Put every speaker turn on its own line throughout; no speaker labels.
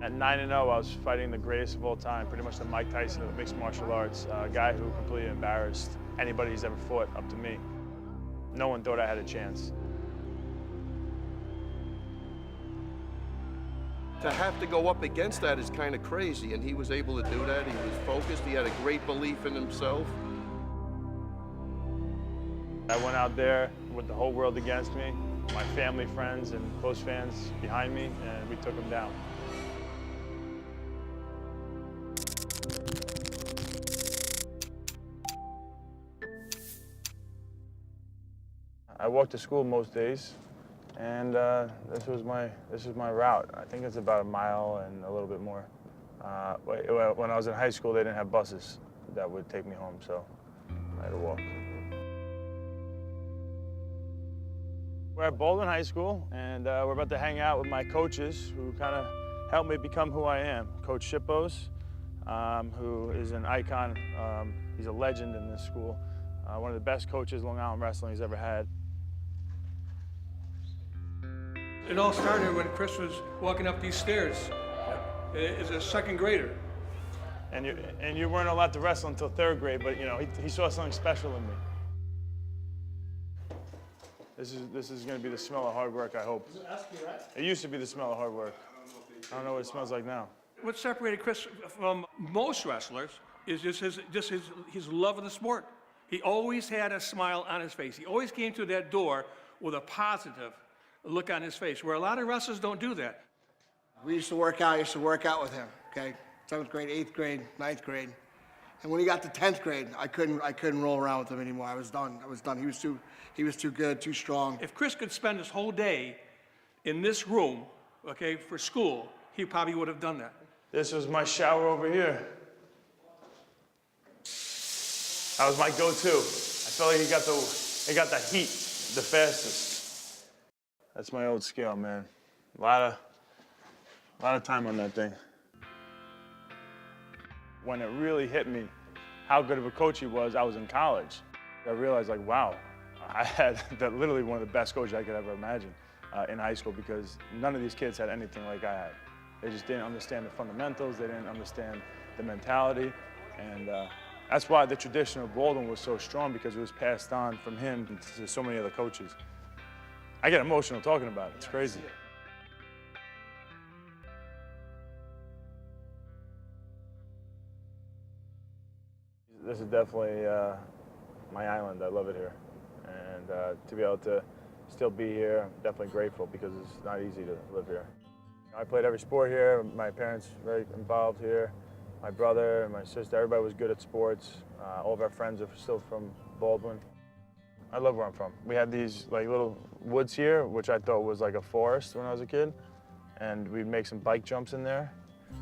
At 9-0, I was fighting the greatest of all time, pretty much the Mike Tyson of mixed martial arts, a guy who completely embarrassed anybody he's ever fought up to me. No one thought I had a chance.
To have to go up against that is kind of crazy, and he was able to do that. He was focused, he had a great belief in himself.
I went out there with the whole world against me, my family, friends, and close fans behind me, and we took him down. I walked to school most days, and this was my route. I think it's about a mile and a little bit more. When I was in high school, they didn't have buses that would take me home, so I had to walk. We're at Baldwin High School, and we're about to hang out with my coaches who kind of helped me become who I am. Coach Shippos, who is an icon. He's a legend in this school. One of the best coaches Long Island Wrestling has ever had.
It all started when Chris was walking up these stairs as a second grader.
And you weren't allowed to wrestle until third grade, but you know he saw something special in me. This is going to be the smell of hard work, I hope. It used to be the smell of hard work. I don't know what it smells like now.
What separated Chris from most wrestlers is just his love of the sport. He always had a smile on his face. He always came through that door with a positive look on his face, where a lot of wrestlers don't do that.
We used to work out. I used to work out with him. Okay, 7th grade, 8th grade, 9th grade, and when he got to 10th grade, I couldn't roll around with him anymore. I was done. He was too good, too strong.
If Chris could spend his whole day in this room, okay, for school, he probably would have done that.
This was my shower over here. That was my go-to. I felt like he got the heat the fastest. That's my old scale, man. A lot of time on that thing. When it really hit me how good of a coach he was, I was in college. I realized, like, wow, I had literally one of the best coaches I could ever imagine in high school, because none of these kids had anything like I had. They just didn't understand the fundamentals. They didn't understand the mentality. And that's why the tradition of Baldwin was so strong, because it was passed on from him to so many other coaches. I get emotional talking about it. It's crazy. This is definitely my island. I love it here. And to be able to still be here, I'm definitely grateful, because it's not easy to live here. I played every sport here. My parents were very involved here. My brother and my sister, everybody was good at sports. All of our friends are still from Baldwin. I love where I'm from. We had these like little woods here, which I thought was like a forest when I was a kid. And we'd make some bike jumps in there.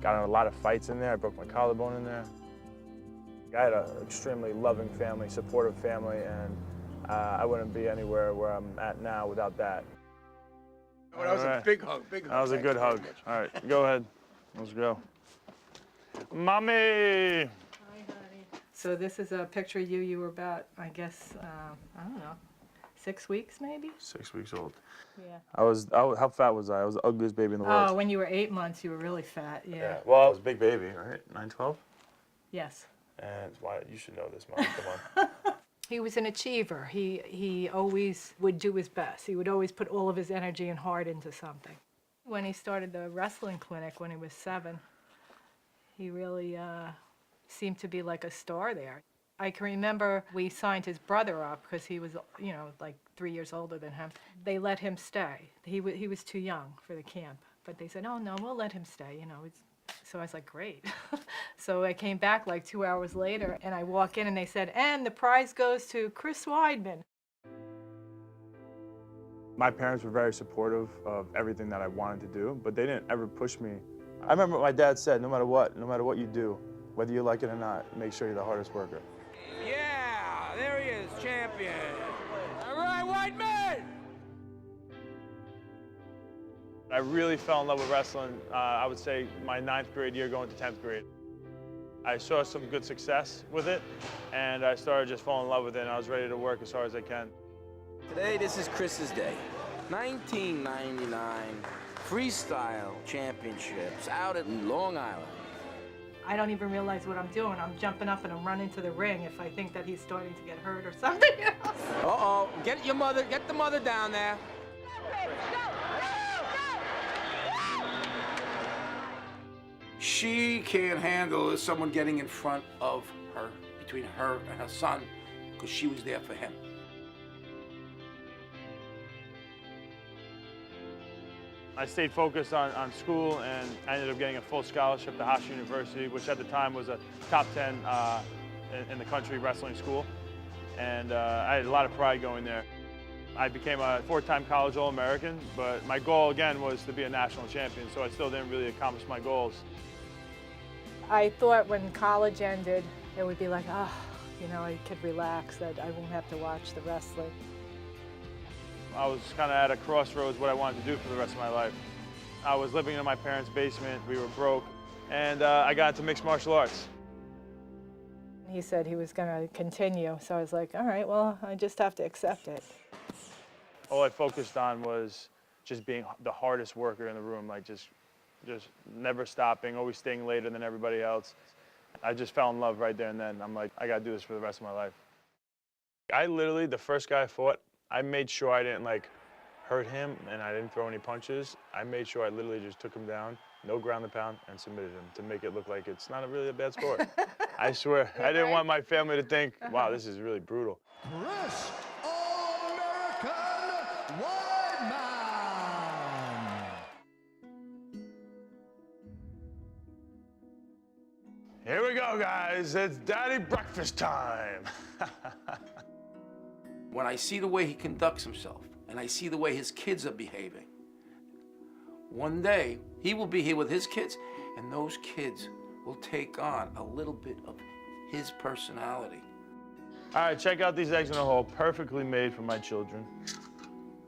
Got in a lot of fights in there. I broke my collarbone in there. I had an extremely loving family, supportive family, and I wouldn't be anywhere where I'm at now without that.
Oh, that was a big hug,
That was a good hug. All right, go ahead. Let's go. Mommy!
Hi, honey. So this is a picture of you. You were about, I guess, I don't know, 6 weeks maybe?
6 weeks old.
Yeah.
How fat was I? I was the ugliest baby in the world.
Oh, when you were 8 months, you were really fat, yeah.
Well, I was a big baby, right? 9, 12?
Yes.
And why you should know this, Mom. Come on.
He was an achiever. He always would do his best. He would always put all of his energy and heart into something. When he started the wrestling clinic when he was 7, he really seemed to be like a star there. I can remember we signed his brother up because he was, you know, like 3 years older than him. They let him stay. He was too young for the camp, but they said, oh, no, we'll let him stay, you know. So I was like, great. So I came back like 2 hours later, and I walk in, and they said, and the prize goes to ChrisWeidman.
My parents were very supportive of everything that I wanted to do, but they didn't ever push me. I remember what my dad said, no matter what you do, whether you like it or not, make sure you're the hardest worker.
Yeah, there he is, champion. All right, Weidman!
I really fell in love with wrestling, I would say my 9th grade year going to 10th grade. I saw some good success with it, and I started just falling in love with it, and I was ready to work as hard as I can.
Today, this is Chris's day. 1999 Freestyle Championships out at Long Island.
I don't even realize what I'm doing. I'm jumping up and I'm running to the ring if I think that he's starting to get hurt or something else.
Uh-oh, get the mother down there. She can't handle someone getting in front of her, between her and her son, because she was there for him.
I stayed focused on school, and I ended up getting a full scholarship to Hofstra University, which at the time was a top 10 in the country wrestling school. And I had a lot of pride going there. I became a 4-time college All-American, but my goal again was to be a national champion, so I still didn't really accomplish my goals.
I thought when college ended, it would be like, oh, you know, I could relax, that I won't have to watch the wrestling.
I was kind of at a crossroads what I wanted to do for the rest of my life. I was living in my parents' basement, we were broke, and I got into mixed martial arts.
He said he was going to continue, so I was like, all right, well, I just have to accept it.
All I focused on was just being the hardest worker in the room, like just never stopping, always staying later than everybody else. I just fell in love right there and then. I'm like, I got to do this for the rest of my life. I literally, the first guy I fought, I made sure I didn't like hurt him and I didn't throw any punches. I made sure I literally just took him down, no ground and pound, and submitted him to make it look like it's not really a bad sport. I swear, I didn't want my family to think, wow, this is really brutal.
Chris All-American Weidman.
Here we go, guys. It's daddy breakfast time.
When I see the way he conducts himself, and I see the way his kids are behaving, one day he will be here with his kids, and those kids will take on a little bit of his personality.
All right, check out these eggs in a hole, perfectly made for my children.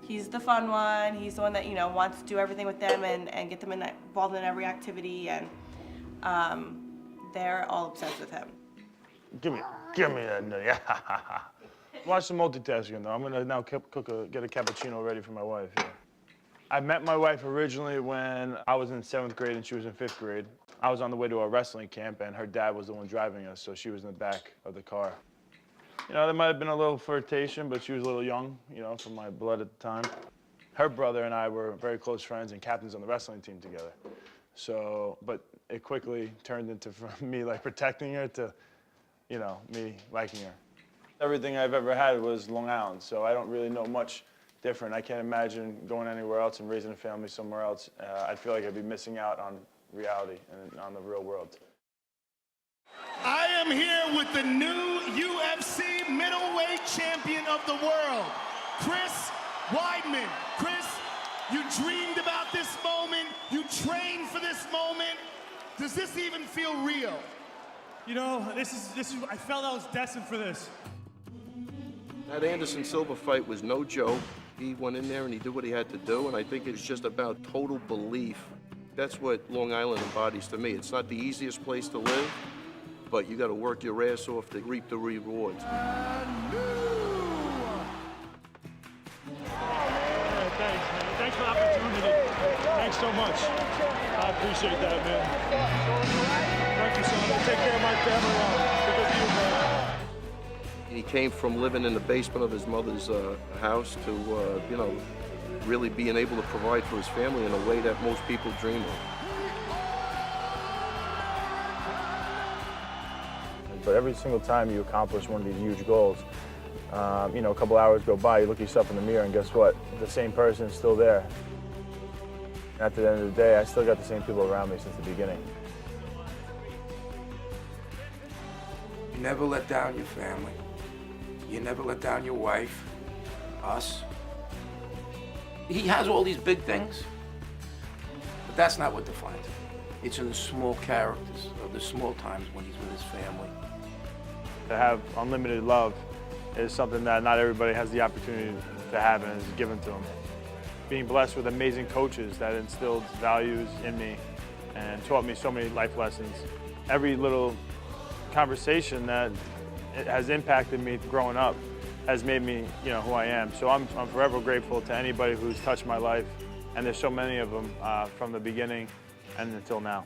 He's the fun one. He's the one that, you know, wants to do everything with them and get them involved in every activity, and they're all obsessed with him.
Give me that nutty. Watch some multitasking though. I'm gonna now get a cappuccino ready for my wife. Yeah. I met my wife originally when I was in 7th grade and she was in 5th grade. I was on the way to a wrestling camp and her dad was the one driving us, so she was in the back of the car. You know, there might have been a little flirtation, but she was a little young, you know, for my blood at the time. Her brother and I were very close friends and captains on the wrestling team together. So, but it quickly turned into from me like protecting her to, you know, me liking her. Everything I've ever had was Long Island, so I don't really know much different. I can't imagine going anywhere else and raising a family somewhere else. I feel like I'd be missing out on reality and on the real world.
I am here with the new UFC middleweight champion of the world, Chris Weidman. Chris, you dreamed about this moment. You trained for this moment. Does this even feel real?
You know, this is. I felt I was destined for this.
That Anderson Silva fight was no joke. He went in there and he did what he had to do, and I think it's just about total belief. That's what Long Island embodies to me. It's not the easiest place to live, but you got to work your ass off to reap the rewards.
Thanks, man. Thanks for the opportunity. Thanks so much. I appreciate that, man. Thank you so much. I take care of my family because of you, man.
He came from living in the basement of his mother's house to, you know, really being able to provide for his family in a way that most people dream of.
But every single time you accomplish one of these huge goals, you know, a couple hours go by, you look yourself in the mirror and guess what? The same person is still there. At the end of the day, I still got the same people around me since the beginning.
You never let down your family. You never let down your wife, us. He has all these big things, but that's not what defines him. It's in the small characters, or the small times when he's with his family.
To have unlimited love is something that not everybody has the opportunity to have and is given to them. Being blessed with amazing coaches that instilled values in me and taught me so many life lessons. Every little conversation that it has impacted me growing up has made me, who I am. So I'm forever grateful to anybody who's touched my life, and there's so many of them from the beginning and until now.